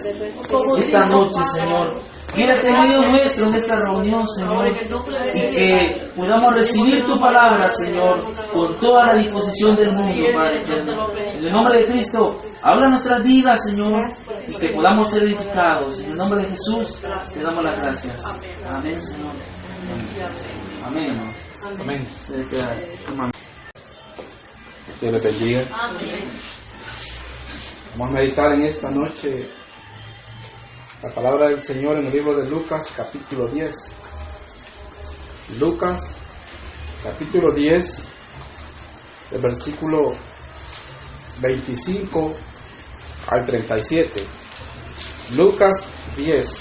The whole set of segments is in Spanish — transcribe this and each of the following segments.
bendigas esta noche, Señor. Quédate en medio nuestro en esta reunión, Señor, y que podamos recibir tu palabra, Señor, con toda la disposición del mundo, Padre eterno. En el nombre de Cristo, habla nuestras vidas, Señor, y que podamos ser edificados. En el nombre de Jesús, te damos las gracias. Amén, Señor. Amén, hermano. Amén. Amén. Dios les bendiga. Vamos a meditar en esta noche la palabra del Señor en el libro de Lucas, capítulo 10. Lucas, capítulo 10, del versículo 25 al 37. Lucas 10,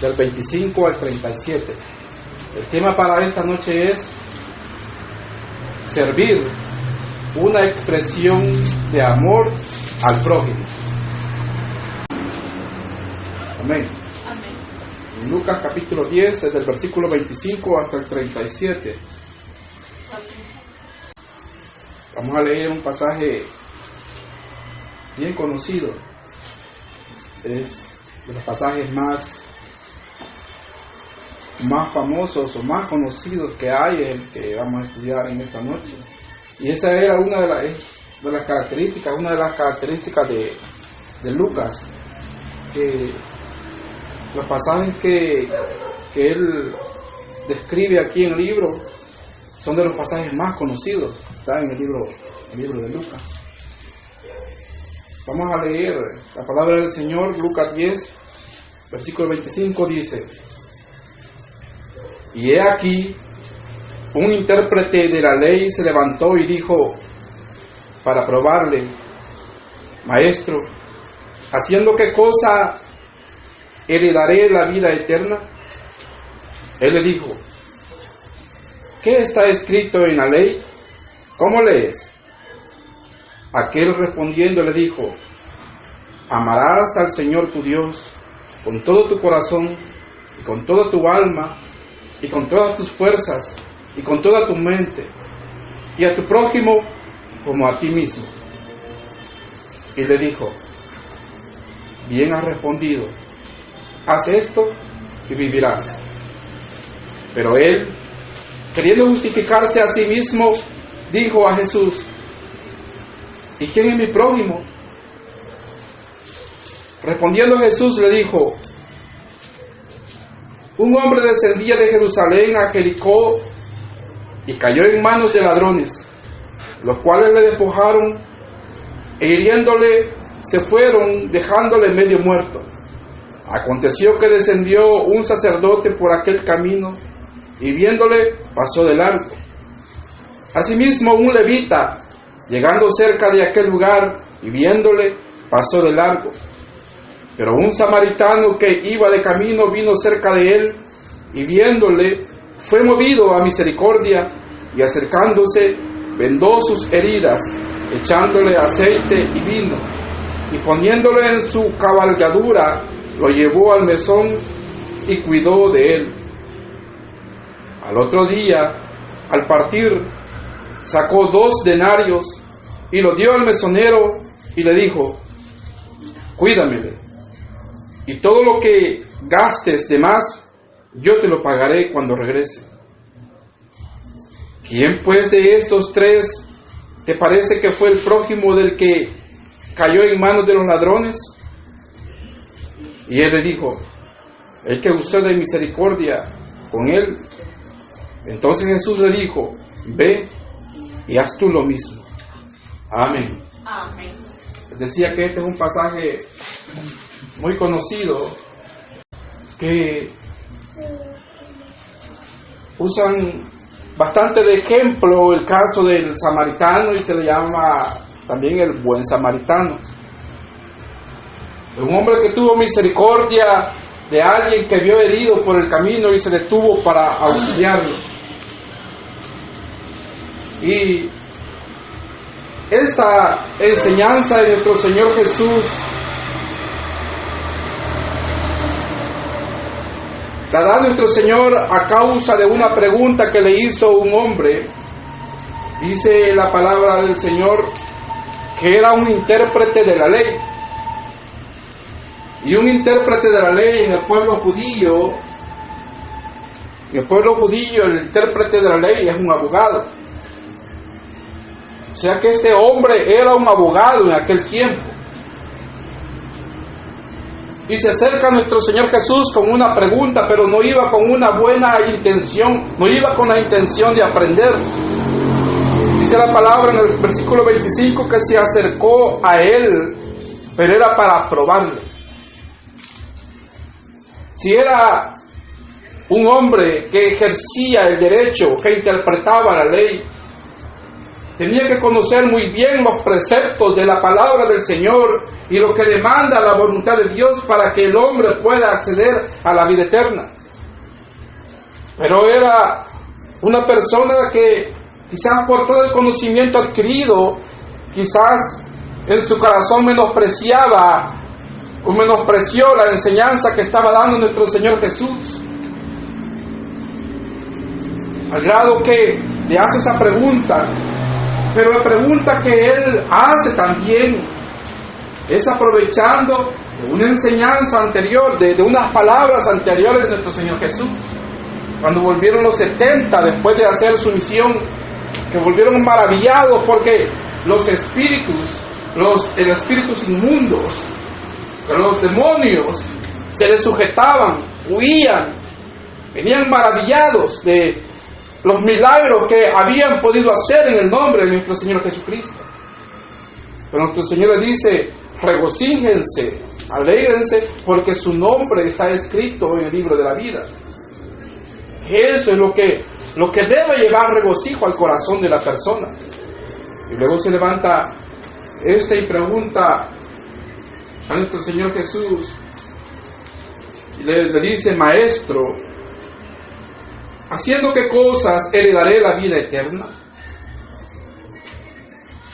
del 25 al 37. El tema para esta noche es servir, una expresión de amor al prójimo. Amén. En Lucas capítulo 10, desde el versículo 25 hasta el 37. Vamos a leer un pasaje bien conocido. Es de los pasajes más famosos o más conocidos que hay, es el que vamos a estudiar en esta noche. Y esa era una de las características de Lucas, que los pasajes que él describe aquí en el libro son de los pasajes más conocidos. Está en el libro de Lucas. Vamos a leer la palabra del Señor. Lucas 10, versículo 25 dice: Y he aquí, un intérprete de la ley se levantó y dijo para probarle: Maestro, ¿haciendo qué cosa heredaré la vida eterna? Él le dijo: ¿qué está escrito en la ley? ¿Cómo lees? Aquel respondiendo le dijo: amarás al Señor tu Dios con todo tu corazón y con toda tu alma y con todas tus fuerzas y con toda tu mente, y a tu prójimo como a ti mismo. Y le dijo: bien has respondido, haz esto y vivirás. Pero él, queriendo justificarse a sí mismo, dijo a Jesús: ¿y quién es mi prójimo? Respondiendo Jesús le dijo: un hombre descendía de Jerusalén a Jericó y cayó en manos de ladrones, los cuales le despojaron e hiriéndole se fueron, dejándole medio muerto. Aconteció que descendió un sacerdote por aquel camino y viéndole pasó de largo. Asimismo un levita, llegando cerca de aquel lugar y viéndole, pasó de largo. Pero un samaritano que iba de camino vino cerca de él y viéndole fue movido a misericordia y acercándose vendó sus heridas, echándole aceite y vino, y poniéndole en su cabalgadura lo llevó al mesón y cuidó de él. Al otro día, al partir, sacó 2 denarios y lo dio al mesonero y le dijo: cuídamele, y todo lo que gastes de más, yo te lo pagaré cuando regrese. ¿Quién pues de estos 3 te parece que fue el prójimo del que cayó en manos de los ladrones? Y él le dijo: el que usó de misericordia con él. Entonces Jesús le dijo: ve y haz tú lo mismo. Amén. Amén. Decía que este es un pasaje muy conocido que usan bastante de ejemplo el caso del samaritano, y se le llama también el buen samaritano. Un hombre que tuvo misericordia de alguien que vio herido por el camino y se detuvo para auxiliarlo. Y esta enseñanza de nuestro Señor Jesús la da nuestro Señor a causa de una pregunta que le hizo un hombre. Dice la palabra del Señor que era un intérprete de la ley. Y un intérprete de la ley en el pueblo judío, el intérprete de la ley es un abogado. O sea que este hombre era un abogado en aquel tiempo. Y se acerca a nuestro Señor Jesús con una pregunta, pero no iba con una buena intención, no iba con la intención de aprender. Dice la palabra en el versículo 25 que se acercó a él, pero era para probarle. Si era un hombre que ejercía el derecho, que interpretaba la ley, tenía que conocer muy bien los preceptos de la palabra del Señor y lo que demanda la voluntad de Dios para que el hombre pueda acceder a la vida eterna. Pero era una persona que quizás por todo el conocimiento adquirido, quizás en su corazón menospreció la enseñanza que estaba dando nuestro Señor Jesús. Al grado que le hace esa pregunta, pero la pregunta que él hace también es aprovechando de una enseñanza anterior, de unas palabras anteriores de nuestro Señor Jesús. Cuando volvieron los 70 después de hacer su misión, que volvieron maravillados porque los espíritus inmundos, los demonios, se les sujetaban, huían, venían maravillados de los milagros que habían podido hacer en el nombre de nuestro Señor Jesucristo. Pero nuestro Señor le dice: regocíjense, alégrense, porque su nombre está escrito en el libro de la vida. Eso es lo que debe llevar regocijo al corazón de la persona. Y luego se levanta y pregunta a nuestro Señor Jesús y le dice: Maestro, ¿haciendo qué cosas heredaré la vida eterna?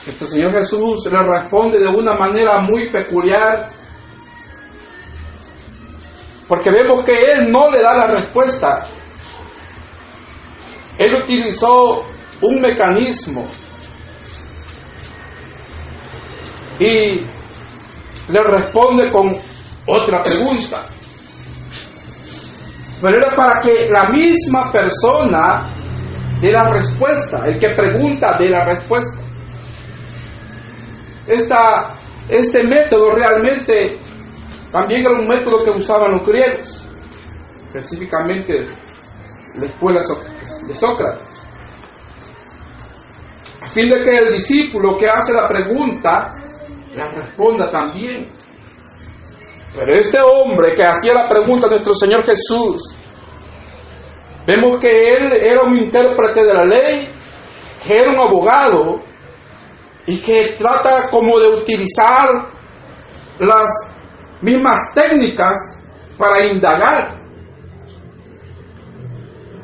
Nuestro Señor Jesús le responde de una manera muy peculiar, porque vemos que Él no le da la respuesta. Él utilizó un mecanismo y le responde con otra pregunta. Pero era para que la misma persona dé la respuesta, el que pregunta dé la respuesta. Este método realmente también era un método que usaban los griegos, específicamente la escuela de Sócrates, a fin de que el discípulo que hace la pregunta la responda también. Pero este hombre que hacía la pregunta a nuestro Señor Jesús, vemos que él era un intérprete de la ley, que era un abogado y que trata como de utilizar las mismas técnicas para indagar.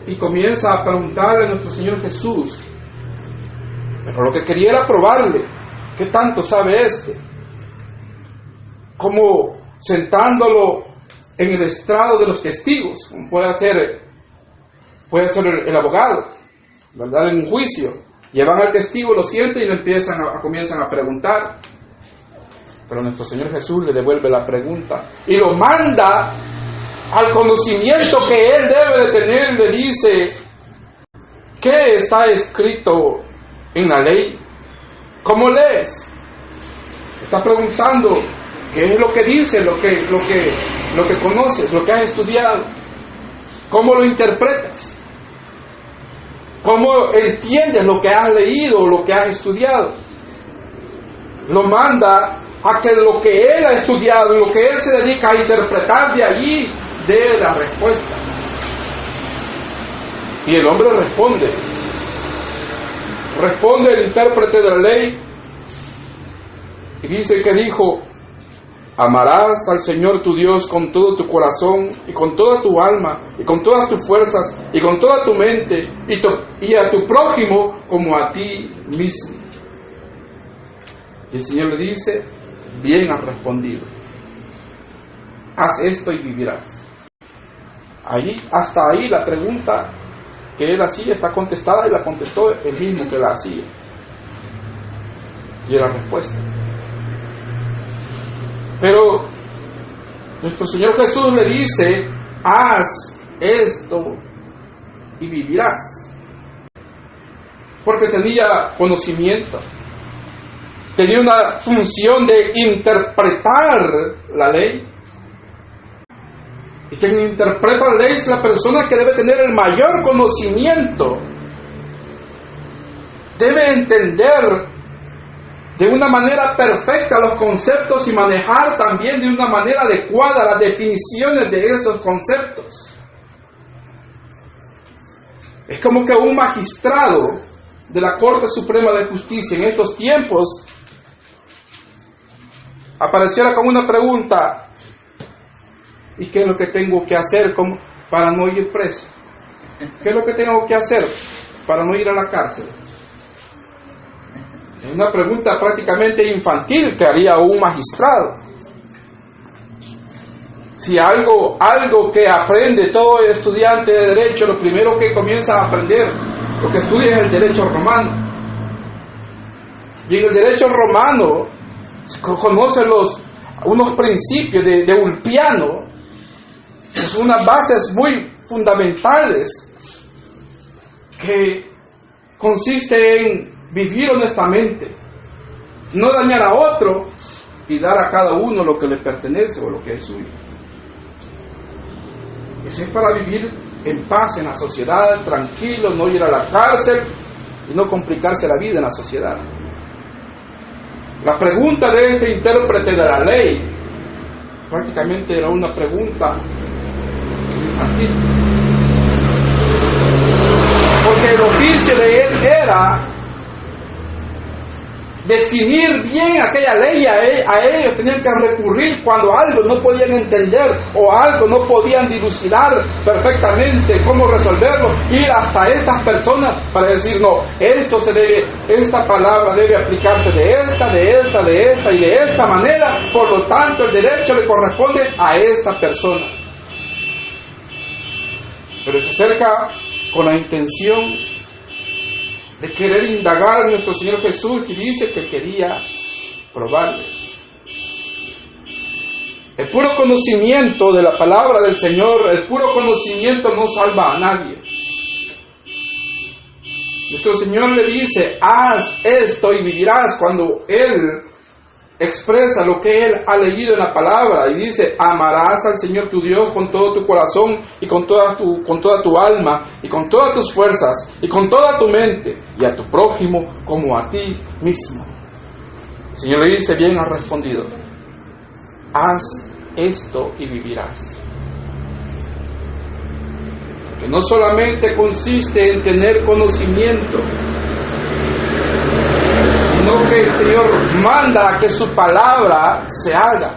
Y comienza a preguntarle a nuestro Señor Jesús, pero lo que quería era probarle qué tanto sabe como sentándolo en el estrado de los testigos, como puede hacer el abogado, ¿verdad? En un juicio, llevan al testigo, lo sienten y le comienzan a preguntar. Pero nuestro Señor Jesús le devuelve la pregunta y lo manda al conocimiento que él debe de tener. Le dice: ¿qué está escrito en la ley? ¿Cómo lees? Está preguntando qué es lo que dice, lo que conoces, lo que has estudiado. ¿Cómo lo interpretas? ¿Cómo entiendes lo que has leído o lo que has estudiado? Lo manda a que lo que él ha estudiado y lo que él se dedica a interpretar de allí dé la respuesta. Y el hombre responde el intérprete de la ley y dice que dijo: amarás al Señor tu Dios con todo tu corazón y con toda tu alma y con todas tus fuerzas y con toda tu mente y a tu prójimo como a ti mismo. Y el Señor le dice: bien has respondido, haz esto y vivirás. Hasta ahí la pregunta que él hacía está contestada, y la contestó el mismo que la hacía. Y era la respuesta. Pero nuestro Señor Jesús le dice: haz esto y vivirás. Porque tenía conocimiento, tenía una función de interpretar la ley. Y quien interpreta la ley es la persona que debe tener el mayor conocimiento. Debe entender de una manera perfecta los conceptos y manejar también de una manera adecuada las definiciones de esos conceptos. Es como que un magistrado de la Corte Suprema de Justicia en estos tiempos apareciera con una pregunta: ¿y qué es lo que tengo que hacer para no ir preso? ¿Qué es lo que tengo que hacer para no ir a la cárcel? Es una pregunta prácticamente infantil que haría un magistrado. Si algo que aprende todo estudiante de derecho, lo primero que comienza a aprender, lo que estudia, es el derecho romano. Y en el derecho romano se conocen unos principios de Ulpiano, que son unas bases muy fundamentales, que consiste en vivir honestamente, no dañar a otro y dar a cada uno lo que le pertenece o lo que es suyo. Eso es para vivir en paz en la sociedad, tranquilo, no ir a la cárcel y no complicarse la vida en la sociedad. La pregunta de este intérprete de la ley prácticamente era una pregunta infantil, porque el oficio de él era definir bien aquella ley. A ellos tenían que recurrir cuando algo no podían entender o algo no podían dilucidar perfectamente cómo resolverlo, ir hasta estas personas para decir: no, esta palabra debe aplicarse de esta y de esta manera, por lo tanto el derecho le corresponde a esta persona. Pero se acerca con la intención de querer indagar a nuestro Señor Jesús, y dice que quería probarle. El puro conocimiento de la palabra del Señor, el puro conocimiento no salva a nadie. Nuestro Señor le dice: haz esto y vivirás, cuando Él expresa lo que Él ha leído en la palabra y dice: amarás al Señor tu Dios con todo tu corazón y con toda tu alma y con todas tus fuerzas y con toda tu mente, y a tu prójimo como a ti mismo. El Señor le dice: bien has respondido, haz esto y vivirás. Que no solamente consiste en tener conocimiento, sino que el Señor manda a que su palabra se haga.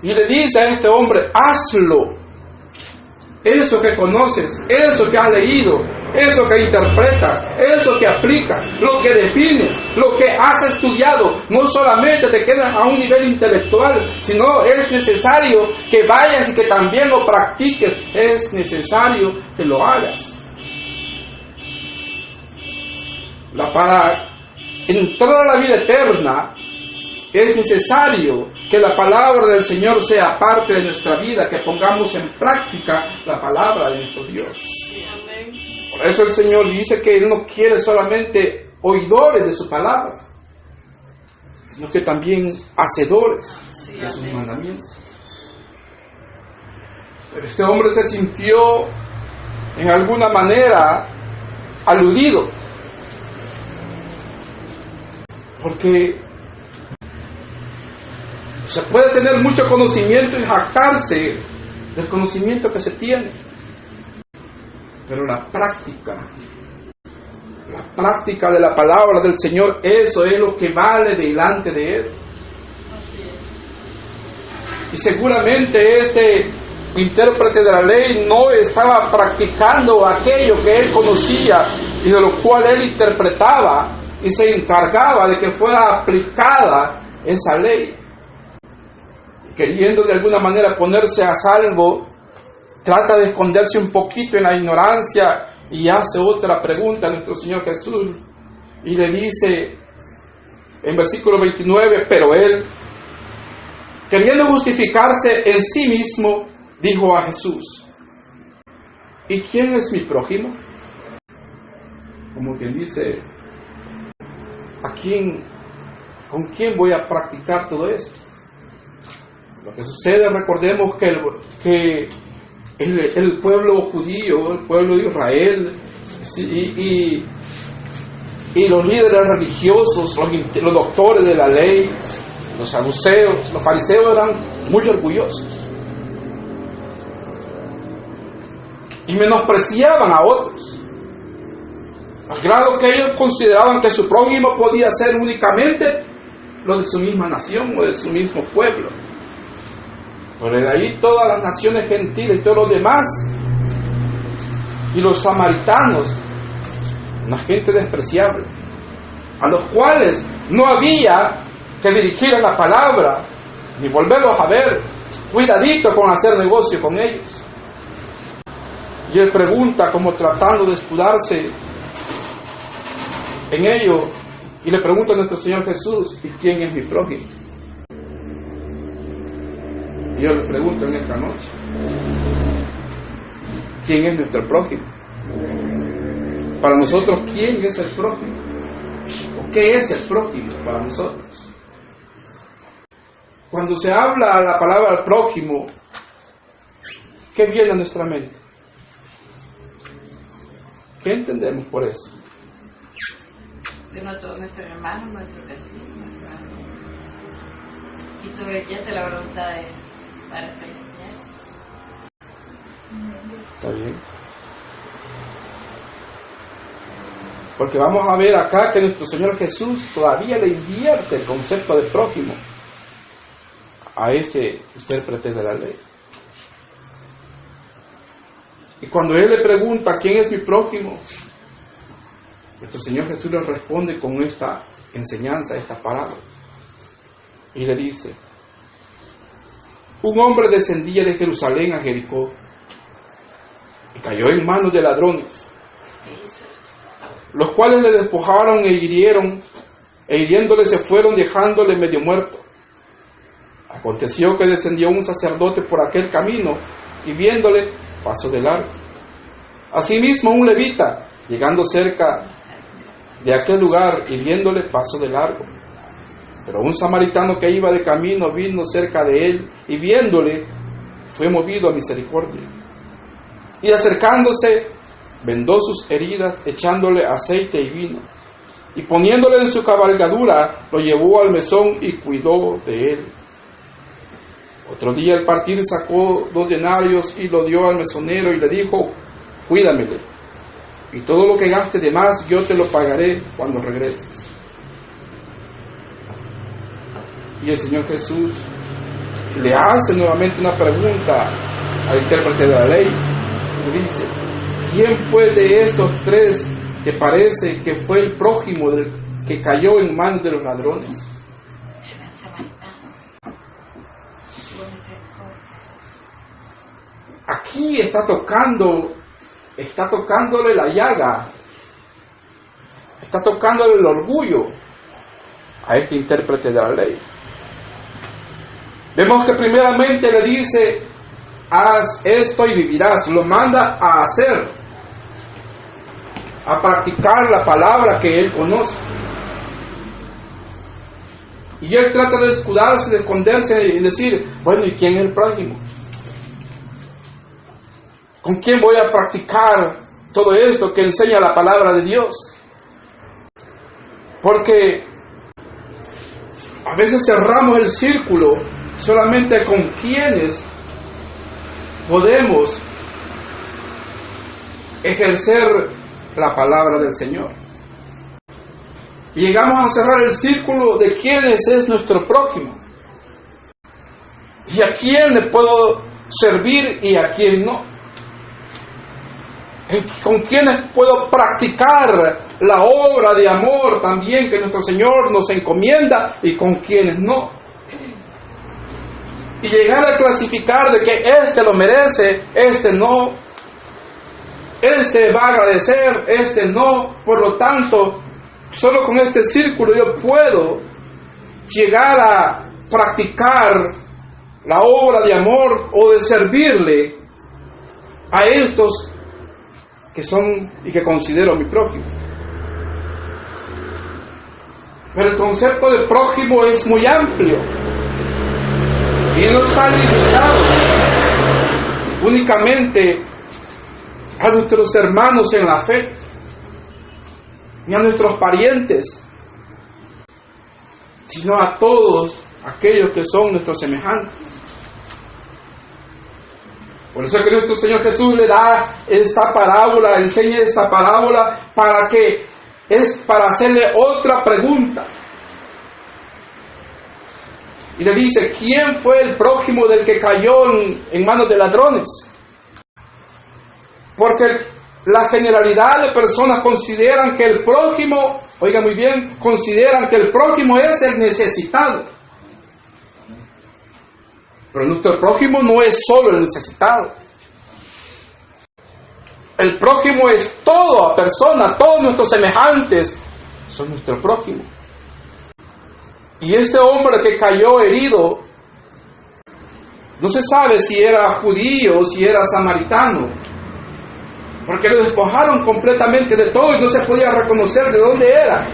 Y le dice a este hombre: hazlo. Eso que conoces, eso que has leído, eso que interpretas, eso que aplicas, lo que defines, lo que has estudiado, no solamente te quedas a un nivel intelectual, sino es necesario que vayas y que también lo practiques. Es necesario que lo hagas. Para entrar a la vida eterna es necesario que la palabra del Señor sea parte de nuestra vida, que pongamos en práctica la palabra de nuestro Dios. Por eso el Señor dice que Él no quiere solamente oidores de su palabra, sino que también hacedores de sus mandamientos. Pero este hombre se sintió en alguna manera aludido, porque se puede tener mucho conocimiento y jactarse del conocimiento que se tiene, pero la práctica de la palabra del Señor, eso es lo que vale delante de Él. Y seguramente este intérprete de la ley no estaba practicando aquello que él conocía y de lo cual él interpretaba y se encargaba de que fuera aplicada esa ley. Queriendo de alguna manera ponerse a salvo, trata de esconderse un poquito en la ignorancia y hace otra pregunta a nuestro Señor Jesús y le dice en versículo 29: pero él, queriendo justificarse en sí mismo, dijo a Jesús: ¿y quién es mi prójimo? Como quien dice, ¿con quién voy a practicar todo esto? Lo que sucede, recordemos que el pueblo judío, el pueblo de Israel y los líderes religiosos, los doctores de la ley, los saduceos, los fariseos eran muy orgullosos y menospreciaban a otros, al grado que ellos consideraban que su prójimo podía ser únicamente los de su misma nación o de su mismo pueblo. Pero de ahí todas las naciones gentiles y todos los demás, y los samaritanos, una gente despreciable, a los cuales no había que dirigir la palabra ni volverlos a ver. Cuidadito con hacer negocio con ellos. Y él pregunta, como tratando de escudarse en ello, y le pregunta a nuestro Señor Jesús: ¿y quién es mi prójimo? Y yo le pregunto en esta noche: ¿quién es nuestro prójimo? Para nosotros, ¿quién es el prójimo? ¿O qué es el prójimo para nosotros? Cuando se habla la palabra al prójimo, ¿qué viene a nuestra mente? ¿Qué entendemos por eso? De nuestro hermano, nuestro vecino, nuestro amigo. Y tú verificaste la voluntad de Padre Celestial. Está bien. Porque vamos a ver acá que nuestro Señor Jesús todavía le invierte el concepto de prójimo a este intérprete de la ley. Y cuando él le pregunta: ¿quién es mi prójimo?, nuestro Señor Jesús le responde con esta enseñanza, esta palabra. Y le dice: un hombre descendía de Jerusalén a Jericó y cayó en manos de ladrones, los cuales le despojaron e hirieron, e hiriéndole se fueron, dejándole medio muerto. Aconteció que descendió un sacerdote por aquel camino, y viéndole, pasó de largo. Asimismo un levita, llegando cerca de aquel lugar, y viéndole, pasó de largo. Pero un samaritano que iba de camino vino cerca de él, y viéndole, fue movido a misericordia. Y acercándose, vendó sus heridas, echándole aceite y vino, y poniéndole en su cabalgadura, lo llevó al mesón y cuidó de él. Otro día al partir sacó 2 denarios y lo dio al mesonero y le dijo: cuídamele, y todo lo que gaste de más yo te lo pagaré cuando regreses. Y el Señor Jesús le hace nuevamente una pregunta al intérprete de la ley. Le dice: ¿quién fue de estos 3 te parece que fue el prójimo del que cayó en manos de los ladrones? Aquí está tocándole la llaga, está tocándole el orgullo a este intérprete de la ley. Vemos que primeramente le dice: haz esto y vivirás. Lo manda a hacer, a practicar la palabra que él conoce. Y él trata de escudarse, de esconderse y decir: bueno, ¿y quién es el prójimo? ¿Con quién voy a practicar todo esto que enseña la palabra de Dios? Porque a veces cerramos el círculo solamente con quienes podemos ejercer la palabra del Señor. Y llegamos a cerrar el círculo de quienes es nuestro prójimo. Y a quién le puedo servir y a quién no. Con quienes puedo practicar la obra de amor también que nuestro Señor nos encomienda y con quienes no. Y llegar a clasificar de que este lo merece, este no, este va a agradecer, este no. Por lo tanto, solo con este círculo yo puedo llegar a practicar la obra de amor o de servirle a estos que son y que considero mi prójimo. Pero el concepto de prójimo es muy amplio y no está limitado únicamente a nuestros hermanos en la fe, ni a nuestros parientes, sino a todos aquellos que son nuestros semejantes. Por eso es que nuestro Señor Jesús le da esta parábola, enseña esta parábola para hacerle otra pregunta. Y le dice, ¿quién fue el prójimo del que cayó en manos de ladrones? Porque la generalidad de personas consideran que el prójimo, oiga muy bien, consideran que el prójimo es el necesitado. Pero nuestro prójimo no es solo el necesitado. El prójimo es toda persona, todos nuestros semejantes son nuestro prójimo. Y este hombre que cayó herido, no se sabe si era judío o si era samaritano, porque lo despojaron completamente de todo y no se podía reconocer de dónde era.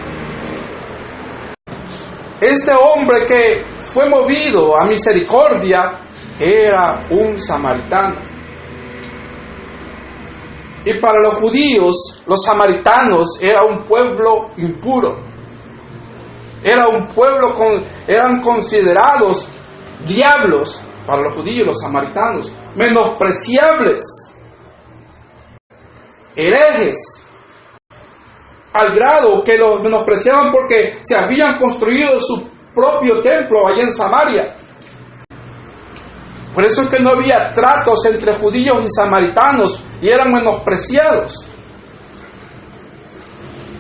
Este hombre que fue movido a misericordia era un samaritano. Y para los judíos, los samaritanos era un pueblo impuro. Era un pueblo eran considerados diablos para los judíos, los samaritanos, menospreciables, herejes, al grado que los menospreciaban porque se habían construido su propio templo allá en Samaria. Por eso es que no había tratos entre judíos y samaritanos y eran menospreciados.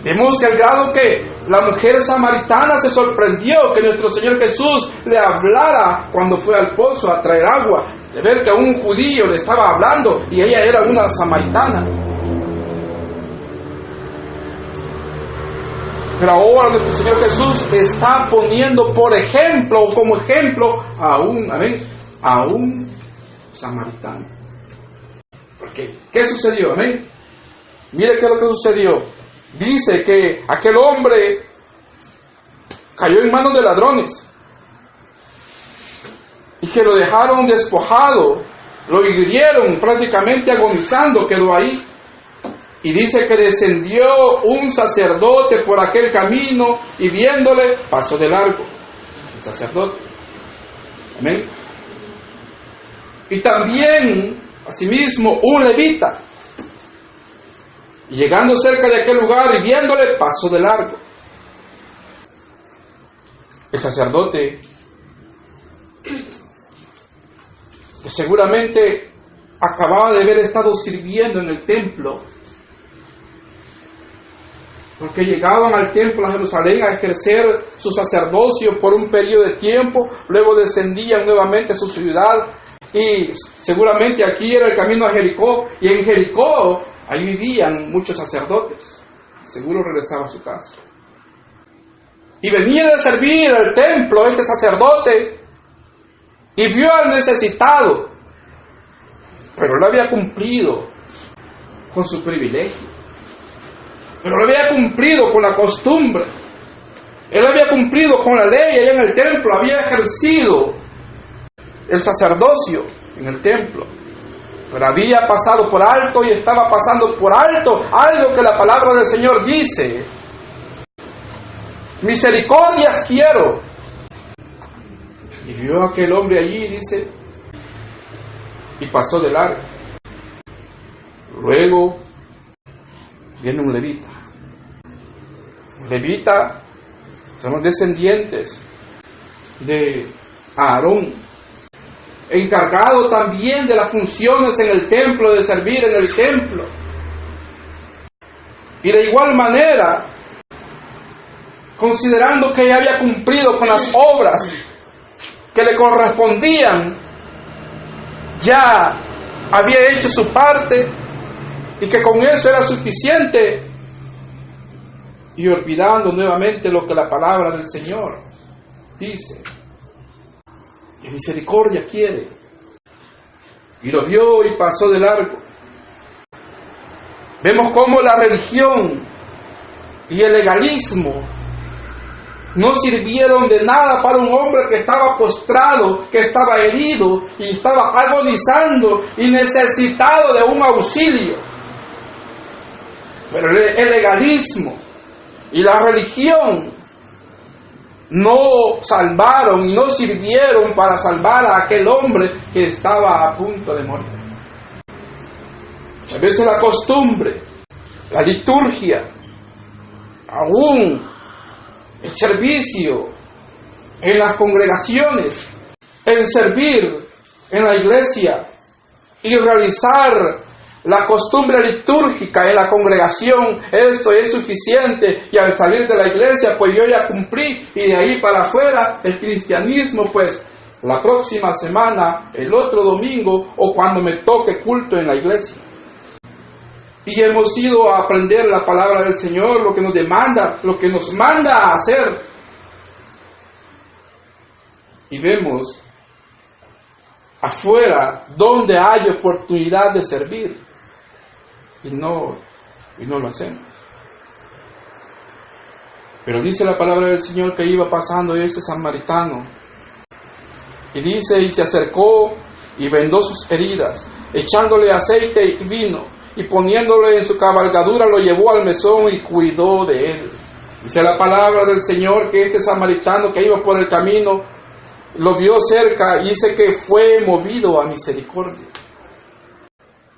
Vemos al grado que la mujer samaritana se sorprendió que nuestro Señor Jesús le hablara cuando fue al pozo a traer agua, de ver que a un judío le estaba hablando y ella era una samaritana. Pero ahora nuestro Señor Jesús está poniendo por ejemplo, como ejemplo, a un samaritano. ¿Por qué? ¿Qué sucedió? Amén. Mire qué es lo que sucedió. Dice que aquel hombre cayó en manos de ladrones y que lo dejaron despojado, lo hirieron prácticamente agonizando, quedó ahí. Y dice que descendió un sacerdote por aquel camino y viéndole pasó de largo. El sacerdote. Amén. Y también, asimismo, un levita. Y llegando cerca de aquel lugar y viéndole, pasó de largo. El sacerdote, que seguramente acababa de haber estado sirviendo en el templo, porque llegaban al templo a Jerusalén a ejercer su sacerdocio por un periodo de tiempo, luego descendían nuevamente a su ciudad, y seguramente aquí era el camino a Jericó, y en Jericó ahí vivían muchos sacerdotes. Seguro regresaba a su casa. Y venía de servir al templo este sacerdote y vio al necesitado. Pero él había cumplido con su privilegio. Pero él había cumplido con la costumbre. Él había cumplido con la ley allá en el templo. Había ejercido el sacerdocio en el templo. Pero había pasado por alto y estaba pasando por alto algo que la palabra del Señor dice. Misericordias quiero. Y vio a aquel hombre allí, dice, y pasó de largo. Luego viene un levita. Un levita son los descendientes de Aarón, encargado también de las funciones en el templo, de servir en el templo. Y de igual manera, considerando que ya había cumplido con las obras que le correspondían, ya había hecho su parte y que con eso era suficiente, y olvidando nuevamente lo que la palabra del Señor dice, Y misericordia quiere. Y lo vio y pasó de largo. Vemos cómo la religión y el legalismo no sirvieron de nada para un hombre que estaba postrado, que estaba herido y estaba agonizando y necesitado de un auxilio. Pero el legalismo y la religión no salvaron y no sirvieron para salvar a aquel hombre que estaba a punto de morir. Muchas veces la costumbre, la liturgia, aún el servicio en las congregaciones, el servir en la iglesia y realizar la costumbre litúrgica en la congregación, esto es suficiente, y al salir de la iglesia pues yo ya cumplí, y de ahí para afuera el cristianismo pues la próxima semana, el otro domingo o cuando me toque culto en la iglesia. Y hemos ido a aprender la palabra del Señor, lo que nos demanda, lo que nos manda a hacer. Y vemos afuera donde hay oportunidad de servir. Y no lo hacemos. Pero dice la palabra del Señor que iba pasando ese samaritano. Y dice, y se acercó y vendó sus heridas, echándole aceite y vino. Y poniéndole en su cabalgadura lo llevó al mesón y cuidó de él. Dice la palabra del Señor que este samaritano que iba por el camino lo vio cerca y dice que fue movido a misericordia.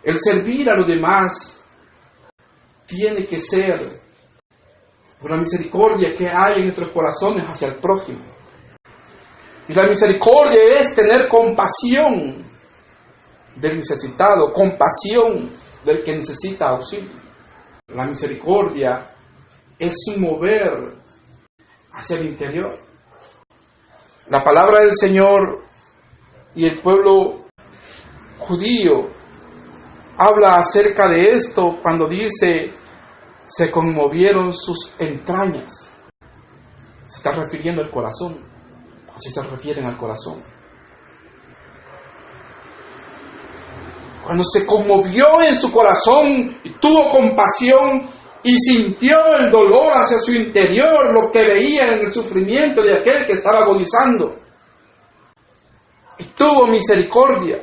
El servir a los demás tiene que ser por la misericordia que hay en nuestros corazones hacia el prójimo. Y la misericordia es tener compasión del necesitado, compasión del que necesita auxilio. La misericordia es un mover hacia el interior. La palabra del Señor y el pueblo judío habla acerca de esto cuando dice, se conmovieron sus entrañas. Se está refiriendo al corazón. Así se refieren al corazón. Cuando se conmovió en su corazón y tuvo compasión y sintió el dolor hacia su interior, lo que veía en el sufrimiento de aquel que estaba agonizando. Y tuvo misericordia.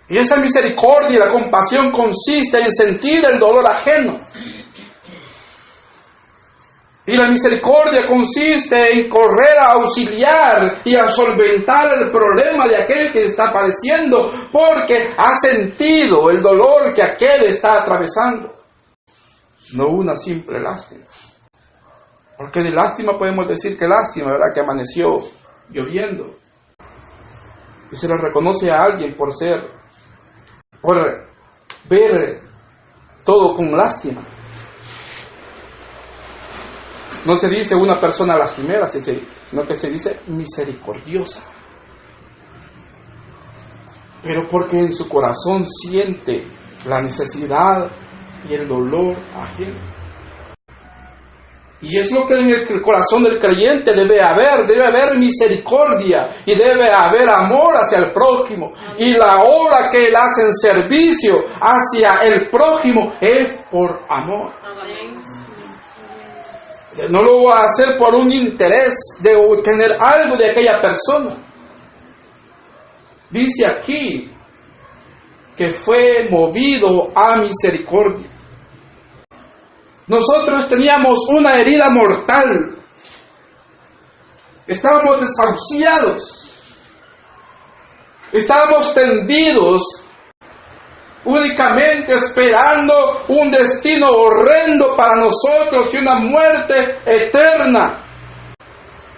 Y esa misericordia y la compasión consiste en sentir el dolor ajeno. Y la misericordia consiste en correr a auxiliar y a solventar el problema de aquel que está padeciendo, porque ha sentido el dolor que aquel está atravesando. No una simple lástima. Porque de lástima podemos decir que lástima, ¿verdad? Que amaneció lloviendo. Y se le reconoce a alguien por ver todo con lástima. No se dice una persona lastimera, sino que se dice misericordiosa. Pero porque en su corazón siente la necesidad y el dolor ajeno. Y es lo que en el corazón del creyente debe haber misericordia y debe haber amor hacia el prójimo. Y la obra que él hace en servicio hacia el prójimo es por amor. No lo va a hacer por un interés de obtener algo de aquella persona. Dice aquí que fue movido a misericordia. Nosotros teníamos una herida mortal. Estábamos desahuciados. Estábamos tendidos únicamente esperando un destino horrendo para nosotros y una muerte eterna.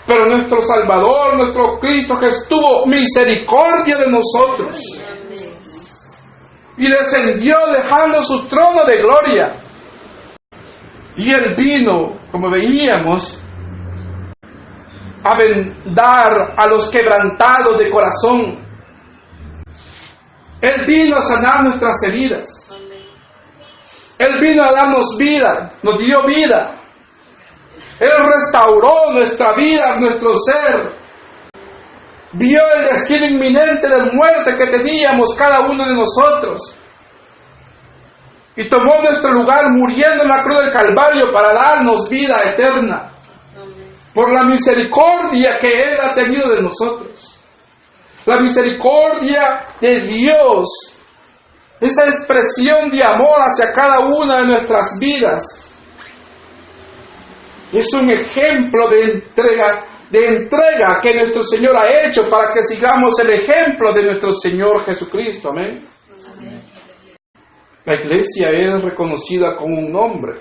Pero nuestro Salvador, nuestro Cristo Jesús, tuvo misericordia de nosotros y descendió dejando su trono de gloria. Y Él vino, como veíamos, a vendar a los quebrantados de corazón. Él vino a sanar nuestras heridas. Él vino a darnos vida, nos dio vida. Él restauró nuestra vida, nuestro ser. vio el destino inminente de muerte que teníamos cada uno de nosotros, y tomó nuestro lugar muriendo en la cruz del Calvario para darnos vida eterna, por la misericordia que Él ha tenido de nosotros. La misericordia de Dios, esa expresión de amor hacia cada una de nuestras vidas, es un ejemplo de entrega que nuestro Señor ha hecho para que sigamos el ejemplo de nuestro Señor Jesucristo. Amén. La iglesia es reconocida con un nombre.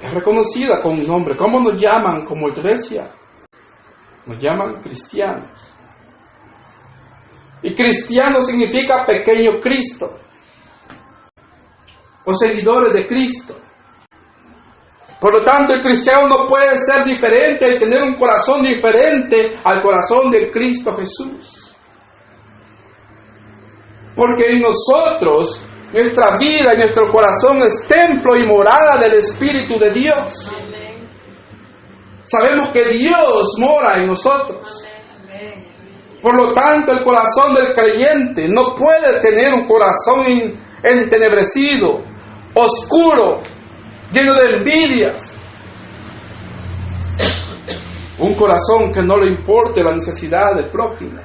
Es reconocida con un nombre. ¿Cómo nos llaman como iglesia? Nos llaman cristianos. Y cristiano significa pequeño Cristo, o seguidores de Cristo. Por lo tanto, el cristiano no puede ser diferente y tener un corazón diferente al corazón de Cristo Jesús. Porque en nosotros, nuestra vida y nuestro corazón es templo y morada del Espíritu de Dios. Amén. Sabemos que Dios mora en nosotros. Amén. Por lo tanto, el corazón del creyente no puede tener un corazón entenebrecido, oscuro, lleno de envidias. Un corazón que no le importe la necesidad del prójimo,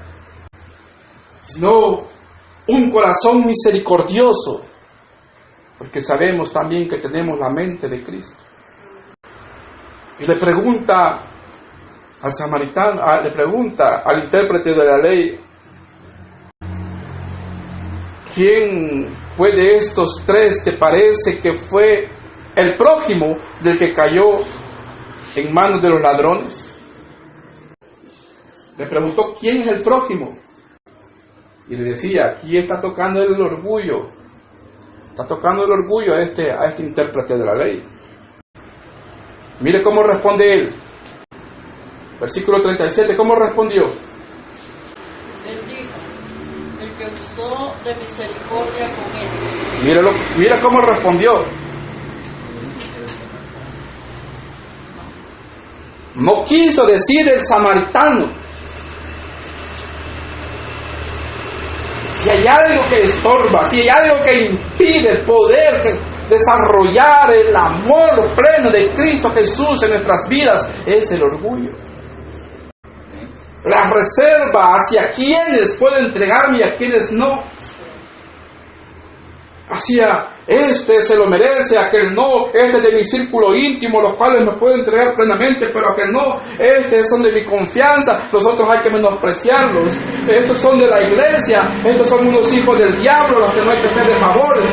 sino un corazón misericordioso, porque sabemos también que tenemos la mente de Cristo. Y le pregunta al samaritano, le pregunta al intérprete de la ley: ¿quién fue de estos tres te parece que fue el prójimo del que cayó en manos de los ladrones? Le preguntó: ¿quién es el prójimo? Y le decía: aquí está tocando el orgullo. Está tocando el orgullo a este intérprete de la ley. Mire cómo responde él. Versículo 37, ¿cómo respondió? Él dijo: el que usó de misericordia con él. Mira cómo respondió. No quiso decir el samaritano. Si hay algo que estorba, si hay algo que impide el poder desarrollar el amor pleno de Cristo Jesús en nuestras vidas, es el orgullo. La reserva hacia quienes puedo entregarme y a quienes no. Hacia este se lo merece, aquel no, este es de mi círculo íntimo, los cuales me puedo entregar plenamente, pero aquel no, estos son de mi confianza, los otros hay que menospreciarlos, estos son de la iglesia, estos son unos hijos del diablo, los que no hay que hacerle favores.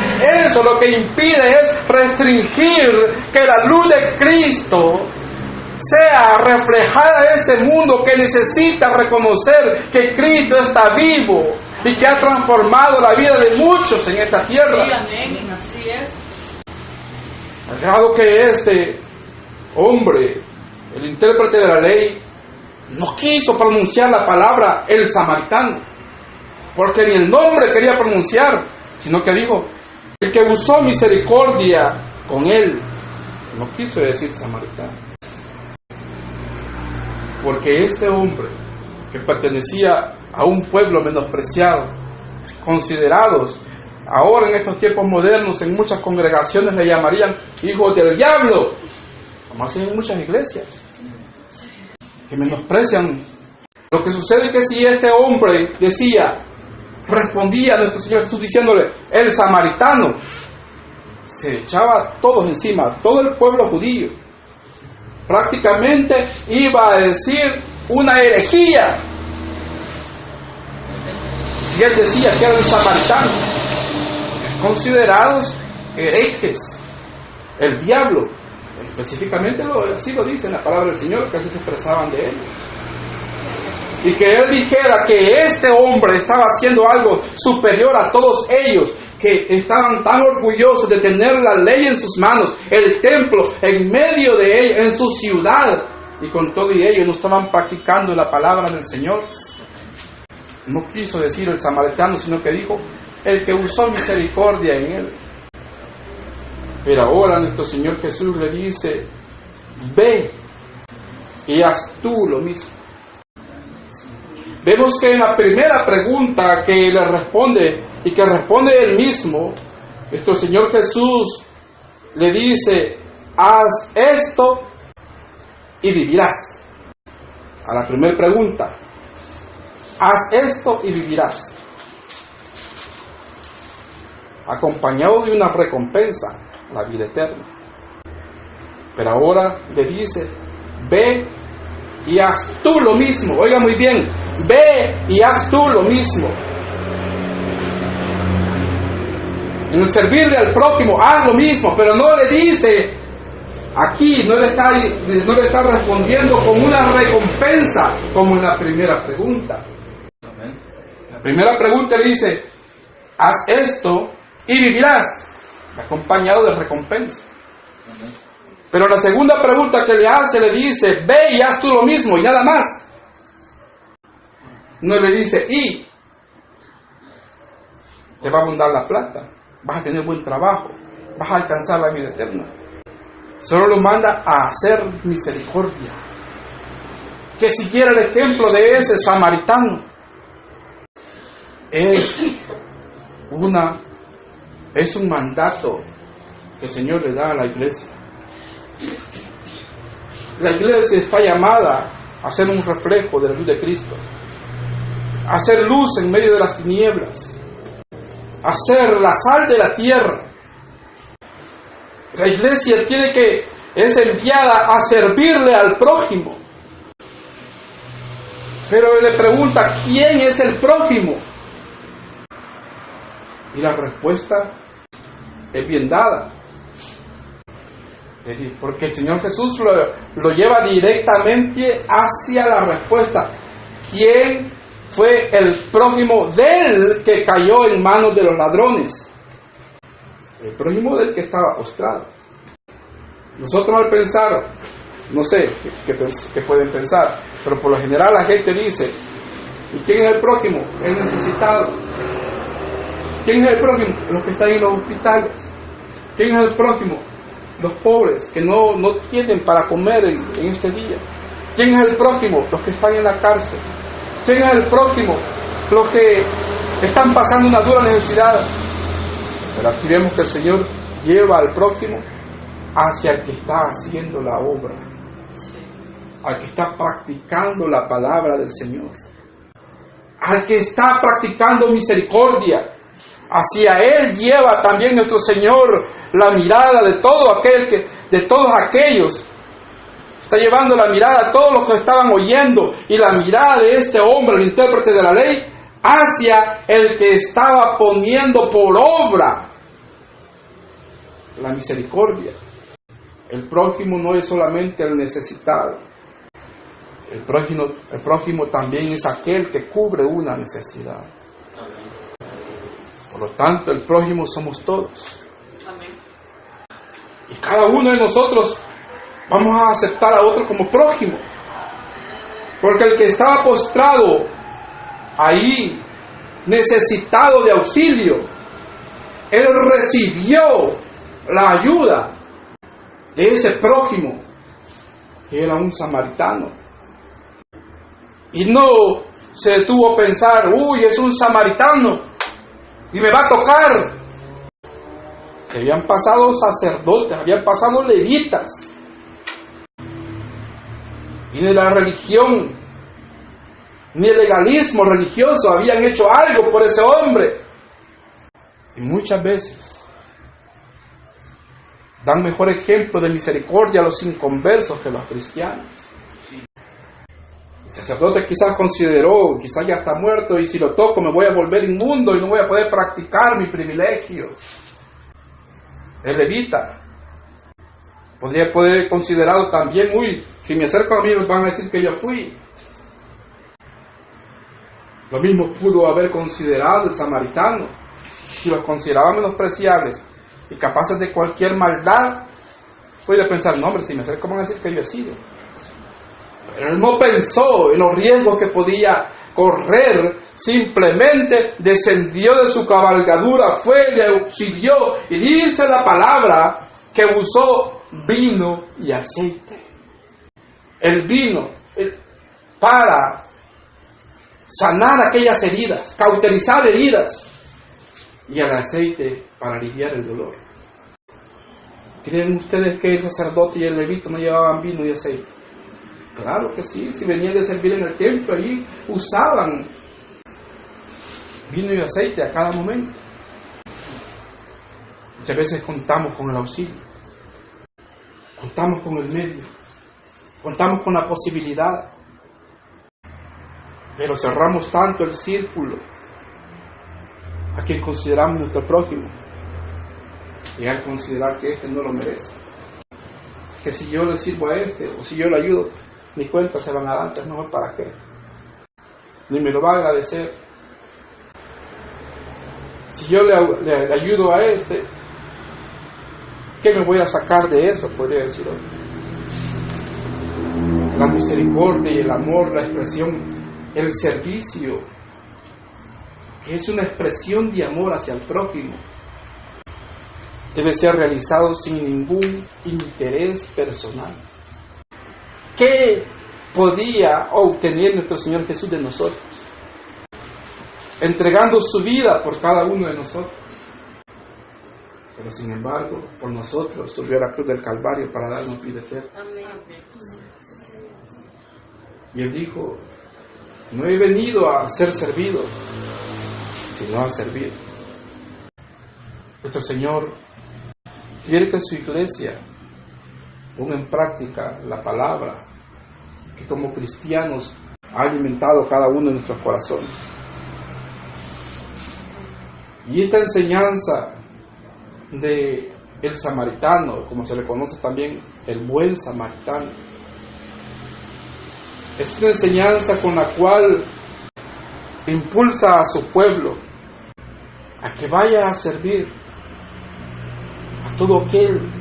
Eso lo que impide es restringir que la luz de Cristo sea reflejada en este mundo que necesita reconocer que Cristo está vivo y que ha transformado la vida de muchos en esta tierra. Sí, amén, así es. Al grado que este hombre, el intérprete de la ley, no quiso pronunciar la palabra el samaritano, porque ni el nombre quería pronunciar, sino que dijo: el que usó misericordia con él. No quiso decir samaritano, porque este hombre, que pertenecía a un pueblo menospreciado, considerados ahora en estos tiempos modernos, en muchas congregaciones le llamarían hijos del diablo, como hacen en muchas iglesias, que menosprecian. Lo que sucede es que si este hombre respondía a nuestro Señor Jesús diciéndole el samaritano, se echaba a todos encima, todo el pueblo judío. Prácticamente iba a decir una herejía si él decía que era un samaritano. Considerados herejes, el diablo, específicamente así lo dice en la palabra del Señor, que así se expresaban de él. Y que él dijera que este hombre estaba haciendo algo superior a todos ellos, que estaban tan orgullosos de tener la ley en sus manos, el templo en medio de ellos, en su ciudad, y con todo y ellos no estaban practicando la palabra del Señor. No quiso decir el samaritano, sino que dijo el que usó misericordia en él. Pero ahora nuestro Señor Jesús le dice: ve y haz tú lo mismo. vemos que en la primera pregunta que le responde y que responde él mismo, nuestro Señor Jesús le dice: haz esto y vivirás. A la primera pregunta, haz esto y vivirás, acompañado de una recompensa, la vida eterna. Pero ahora le dice: ve y haz tú lo mismo. Oiga muy bien, ve y haz tú lo mismo. En el servirle al prójimo, haz lo mismo, pero no le dice aquí, no le está respondiendo con una recompensa como en la primera pregunta. La primera pregunta le dice: haz esto y vivirás, acompañado de recompensa. Pero la segunda pregunta que le hace, le dice: ve y haz tú lo mismo, y nada más. No le dice: y te va a abundar la plata, vas a tener buen trabajo, vas a alcanzar la vida eterna. Solo lo manda a hacer misericordia. Que siguiera el ejemplo de ese samaritano. Es un mandato que el Señor le da a la iglesia. La iglesia está llamada a ser un reflejo de la luz de Cristo, a ser luz en medio de las tinieblas, a ser la sal de la tierra. La iglesia es enviada a servirle al prójimo. Pero él le pregunta: ¿quién es el prójimo? Y la respuesta es bien dada. Es decir, porque el Señor Jesús lo lleva directamente hacia la respuesta. ¿Quién fue el prójimo del que cayó en manos de los ladrones? El prójimo del que estaba postrado. Nosotros al pensar, no sé qué pueden pensar, pero por lo general la gente dice: ¿y quién es el prójimo? El necesitado. ¿Quién es el prójimo? Los que están en los hospitales. ¿Quién es el prójimo? Los pobres que no tienen para comer en este día. ¿Quién es el prójimo? Los que están en la cárcel. ¿Quién es el prójimo? Los que están pasando una dura necesidad. Pero aquí vemos que el Señor lleva al prójimo hacia el que está haciendo la obra, al que está practicando la palabra del Señor, al que está practicando misericordia. Hacia Él lleva también nuestro Señor la mirada de todos aquellos. Está llevando la mirada a todos los que estaban oyendo, y la mirada de este hombre, el intérprete de la ley, hacia el que estaba poniendo por obra la misericordia. El prójimo no es solamente el necesitado. El prójimo también es aquel que cubre una necesidad. Por lo tanto, el prójimo somos todos. Amén. Y cada uno de nosotros vamos a aceptar a otro como prójimo. Porque el que estaba postrado ahí, necesitado de auxilio, él recibió la ayuda de ese prójimo, que era un samaritano. Y no se detuvo a pensar: uy, es un samaritano y me va a tocar. Que habían pasado sacerdotes, habían pasado levitas, y de la religión, ni el legalismo religioso habían hecho algo por ese hombre. Y muchas veces dan mejor ejemplo de misericordia a los inconversos que los cristianos. El sacerdote quizás consideró: quizás ya está muerto, y si lo toco me voy a volver inmundo y no voy a poder practicar mi privilegio. El levita podría poder considerado también: uy, si me acerco a mí me van a decir que yo fui. Lo mismo pudo haber considerado el samaritano. Si los consideraba menospreciables y capaces de cualquier maldad, podría pensar: no, hombre, si me acerco van a decir que yo he sido. Pero él no pensó en los riesgos que podía correr, simplemente descendió de su cabalgadura, fue, le auxilió, y dice la palabra que usó vino y aceite. El vino para sanar aquellas heridas, cauterizar heridas, y el aceite para aliviar el dolor. ¿Creen ustedes que el sacerdote y el levita no llevaban vino y aceite? Claro que sí, si venían de servir en el templo, allí usaban vino y aceite a cada momento. Muchas veces contamos con el auxilio, contamos con el medio, contamos con la posibilidad, pero cerramos tanto el círculo a quien consideramos nuestro prójimo, y al considerar que este no lo merece, que si yo le sirvo a este o si yo le ayudo, mis cuentas se van adelante, es mejor para qué, ni me lo va a agradecer. Si yo le ayudo a este, ¿qué me voy a sacar de eso? Podría decir hoy. La misericordia y el amor, la expresión, el servicio, que es una expresión de amor hacia el prójimo, debe ser realizado sin ningún interés personal. ¿Qué podía obtener nuestro Señor Jesús de nosotros? Entregando su vida por cada uno de nosotros. Pero sin embargo, por nosotros subió a la cruz del Calvario para darnos vida eterna. Y Él dijo: no he venido a ser servido, sino a servir. Nuestro Señor quiere que su iglesia ponga en práctica la palabra que como cristianos ha alimentado cada uno de nuestros corazones. Y esta enseñanza de el samaritano, como se le conoce también el buen samaritano, es una enseñanza con la cual impulsa a su pueblo a que vaya a servir a todo aquel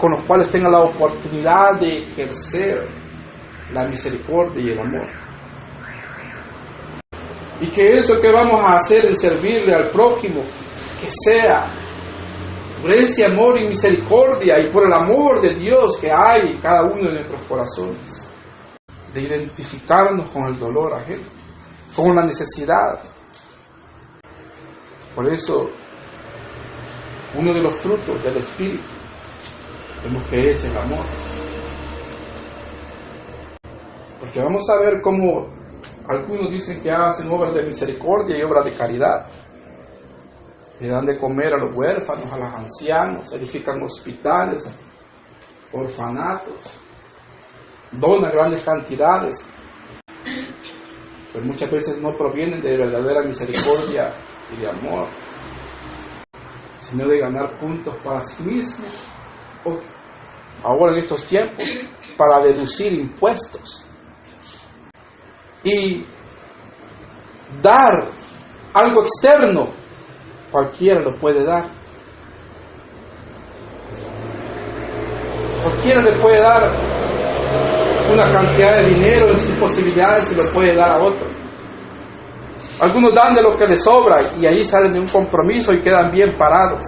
con los cuales tenga la oportunidad de ejercer la misericordia y el amor. Y que eso que vamos a hacer en servirle al prójimo, que sea por ese amor y misericordia y por el amor de Dios que hay en cada uno de nuestros corazones, de identificarnos con el dolor ajeno, con la necesidad. Por eso, uno de los frutos del Espíritu vemos que es el amor. Porque vamos a ver cómo algunos dicen que hacen obras de misericordia y obras de caridad. Le dan de comer a los huérfanos, a los ancianos, edifican hospitales, orfanatos, donan grandes cantidades, pero muchas veces no provienen de verdadera misericordia y de amor, sino de ganar puntos para sí mismos, o ahora en estos tiempos, para deducir impuestos y dar algo externo. Cualquiera lo puede dar. Cualquiera le puede dar una cantidad de dinero en sus posibilidades y lo puede dar a otro. Algunos dan de lo que les sobra y ahí salen de un compromiso y quedan bien parados.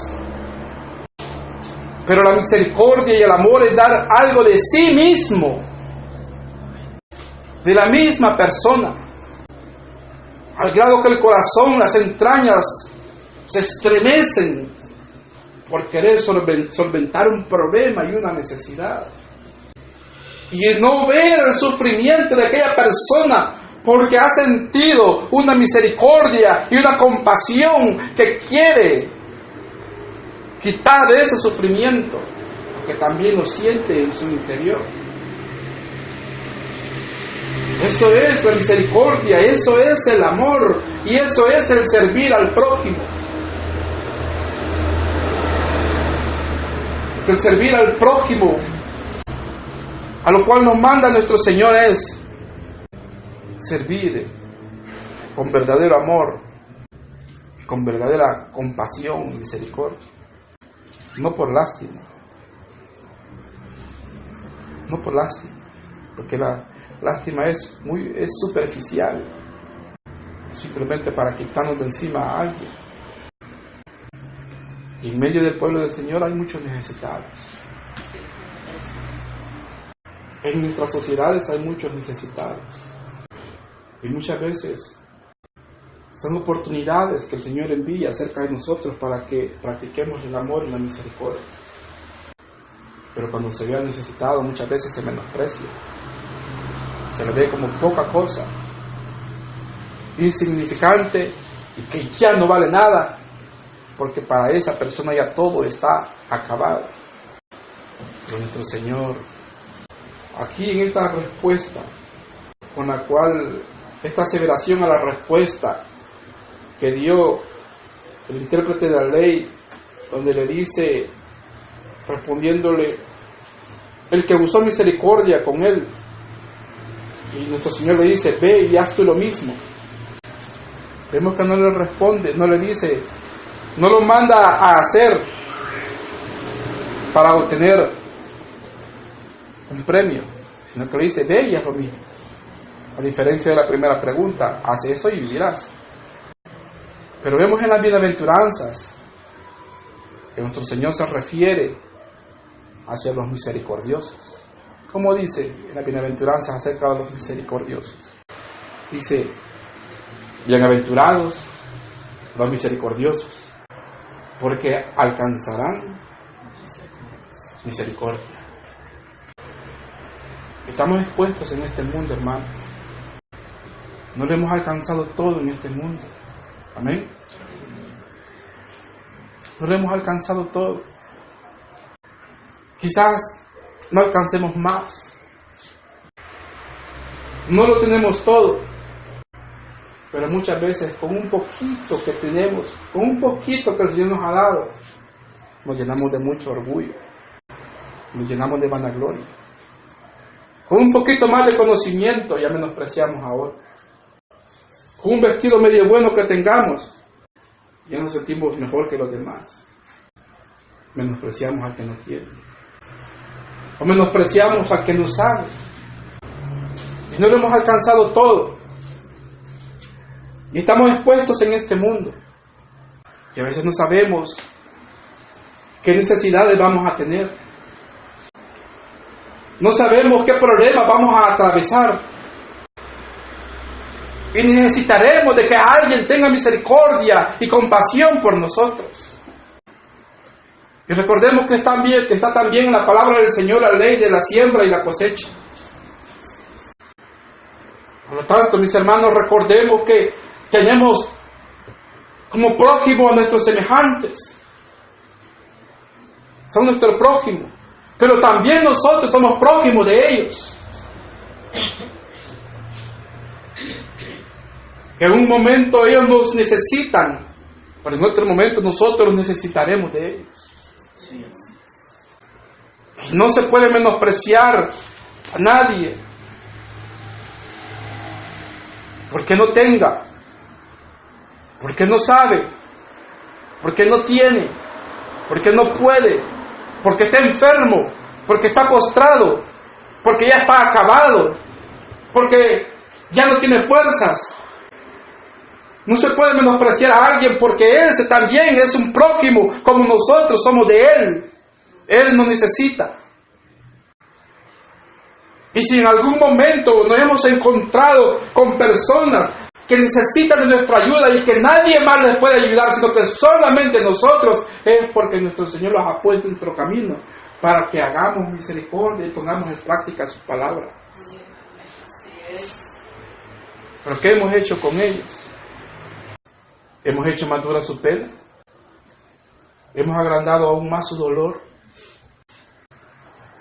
Pero la misericordia y el amor es dar algo de sí mismo, de la misma persona, al grado que el corazón, las entrañas se estremecen por querer solventar un problema y una necesidad. Y el no ver el sufrimiento de aquella persona porque ha sentido una misericordia y una compasión que quiere quitar de ese sufrimiento, que también lo siente en su interior. Eso es la misericordia, eso es el amor y eso es el servir al prójimo. El servir al prójimo, a lo cual nos manda nuestro Señor, es servir con verdadero amor, con verdadera compasión y misericordia, no por lástima, porque la lástima es superficial, simplemente para quitarnos de encima a alguien. Y en medio del pueblo del Señor hay muchos necesitados. En nuestras sociedades hay muchos necesitados. Y muchas veces son oportunidades que el Señor envía cerca de nosotros para que practiquemos el amor y la misericordia. Pero cuando se vea necesitado, muchas veces se menosprecia. Se le ve como poca cosa, insignificante y que ya no vale nada, porque para esa persona ya todo está acabado. Pero nuestro Señor, aquí en esta respuesta, con la cual, esta aseveración a la respuesta que dio el intérprete de la ley, donde le dice, respondiéndole, el que usó misericordia con él, y nuestro Señor le dice, ve y haz tú lo mismo. Vemos que no le responde, no le dice, no lo manda a hacer para obtener un premio, sino que le dice, ve y haz lo mismo. A diferencia de la primera pregunta, haz eso y vivirás. Pero vemos en las bienaventuranzas que nuestro Señor se refiere hacia los misericordiosos. ¿Cómo dice en las bienaventuranzas acerca de los misericordiosos? Dice, bienaventurados los misericordiosos, porque alcanzarán misericordia. Estamos expuestos en este mundo, hermanos. No lo hemos alcanzado todo en este mundo. Amén. No lo hemos alcanzado todo. Quizás no alcancemos más. No lo tenemos todo. Pero muchas veces con un poquito que tenemos, con un poquito que el Señor nos ha dado, nos llenamos de mucho orgullo. Nos llenamos de vanagloria. Con un poquito más de conocimiento ya menospreciamos a otros. Con un vestido medio bueno que tengamos, ya nos sentimos mejor que los demás. Menospreciamos al que no tiene. O menospreciamos al que no sabe. Y no lo hemos alcanzado todo. Y estamos expuestos en este mundo. Y a veces no sabemos qué necesidades vamos a tener. No sabemos qué problemas vamos a atravesar. Y necesitaremos de que alguien tenga misericordia y compasión por nosotros. Y recordemos que está también en la palabra del Señor la ley de la siembra y la cosecha. Por lo tanto, mis hermanos, recordemos que tenemos como prójimo a nuestros semejantes. Son nuestro prójimo. Pero también nosotros somos prójimos de ellos. En un momento ellos nos necesitan, pero en otro momento nosotros los necesitaremos de ellos. Y no se puede menospreciar a nadie porque no tenga, porque no sabe, porque no tiene, porque no puede, porque está enfermo, porque está postrado, porque ya está acabado, porque ya no tiene fuerzas. No se puede menospreciar a alguien porque ese también es un prójimo como nosotros somos de Él. Él nos necesita. Y si en algún momento nos hemos encontrado con personas que necesitan de nuestra ayuda y que nadie más les puede ayudar, sino que solamente nosotros, es porque nuestro Señor los ha puesto en nuestro camino para que hagamos misericordia y pongamos en práctica su palabra. ¿Pero qué hemos hecho con ellos? ¿Hemos hecho más dura su pena? ¿Hemos agrandado aún más su dolor?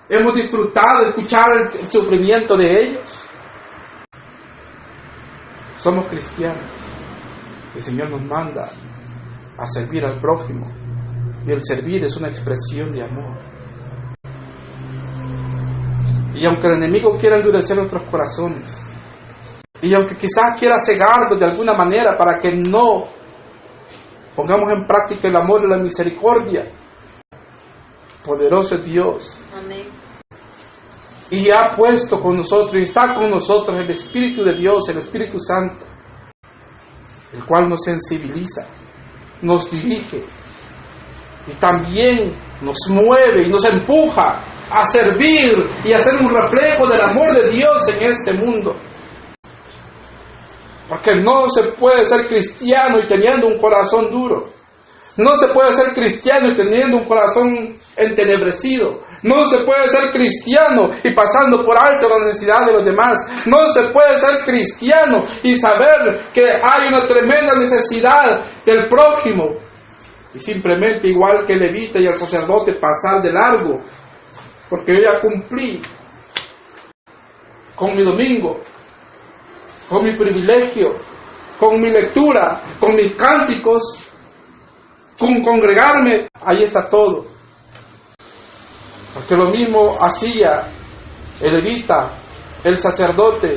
¿Hemos disfrutado de escuchar el sufrimiento de ellos? Somos cristianos. El Señor nos manda a servir al prójimo. Y el servir es una expresión de amor. Y aunque el enemigo quiera endurecer nuestros corazones, y aunque quizás quiera cegarnos de alguna manera para que no pongamos en práctica el amor y la misericordia, poderoso es Dios. Amén. Y ha puesto con nosotros y está con nosotros el Espíritu de Dios, el Espíritu Santo, el cual nos sensibiliza, nos dirige y también nos mueve y nos empuja a servir y a ser un reflejo del amor de Dios en este mundo. Porque no se puede ser cristiano y teniendo un corazón duro. No se puede ser cristiano y teniendo un corazón entenebrecido. No se puede ser cristiano y pasando por alto la necesidad de los demás. No se puede ser cristiano y saber que hay una tremenda necesidad del prójimo. Y simplemente, igual que el levita y el sacerdote, pasar de largo. Porque yo ya cumplí con mi domingo, con mi privilegio, con mi lectura, con mis cánticos, con congregarme. Ahí está todo. Porque lo mismo hacía el levita, el sacerdote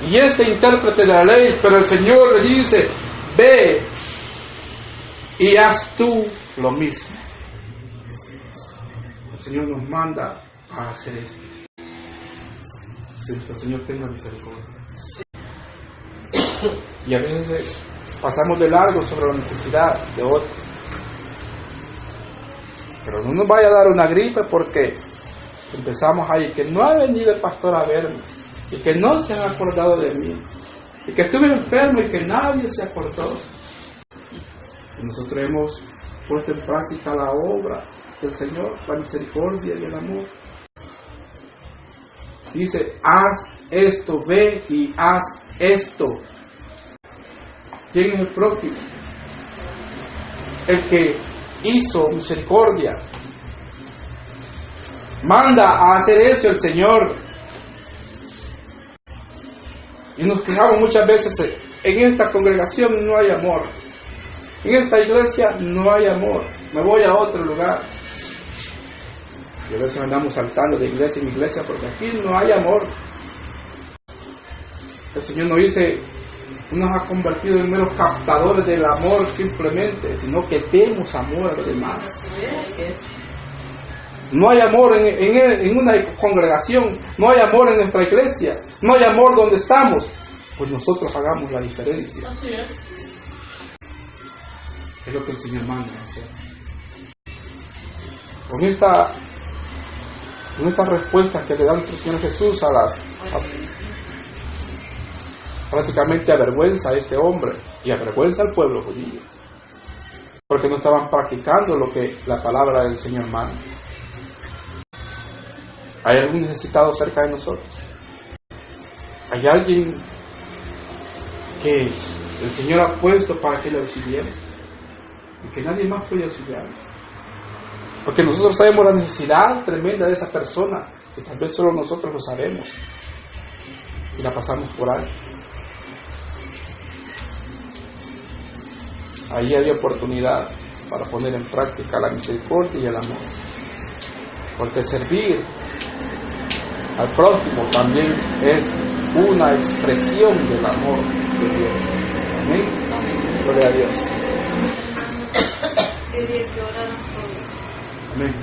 y este intérprete de la ley, pero el Señor le dice: ve y haz tú lo mismo. El Señor nos manda a hacer esto. Que el Señor tenga misericordia. Y a veces pasamos de largo sobre la necesidad de otros. Pero no nos vaya a dar una gripe porque empezamos ahí, que no ha venido el pastor a verme, y que no se han acordado de mí, y que estuve enfermo y que nadie se acordó. Y nosotros hemos puesto en práctica la obra del Señor, la misericordia y el amor. Dice: haz esto, ve y haz esto. ¿Quién es el prójimo? El que hizo misericordia. Manda a hacer eso el Señor. Y nos quejamos muchas veces: en esta congregación no hay amor, en esta iglesia no hay amor, me voy a otro lugar. Y a veces andamos saltando de iglesia en iglesia porque aquí no hay amor. El Señor no nos ha convertido en meros captadores del amor simplemente, sino que demos amor a los demás. No hay amor en una congregación, no hay amor en nuestra iglesia, no hay amor donde estamos, pues nosotros hagamos la diferencia. Es lo que el Señor manda hacer. Con estas respuestas que le da nuestro Señor Jesús prácticamente avergüenza a este hombre y avergüenza al pueblo judío, porque no estaban practicando lo que la palabra del Señor manda. ¿Hay algún necesitado cerca de nosotros? ¿Hay alguien que el Señor ha puesto para que le auxiliemos y que nadie más puede auxiliarnos? Porque nosotros sabemos la necesidad tremenda de esa persona, que tal vez solo nosotros lo sabemos y la pasamos por alto. Ahí hay oportunidad para poner en práctica la misericordia y el amor. Porque servir al prójimo también es una expresión del amor de Dios. Amén. Gloria a Dios. Amén.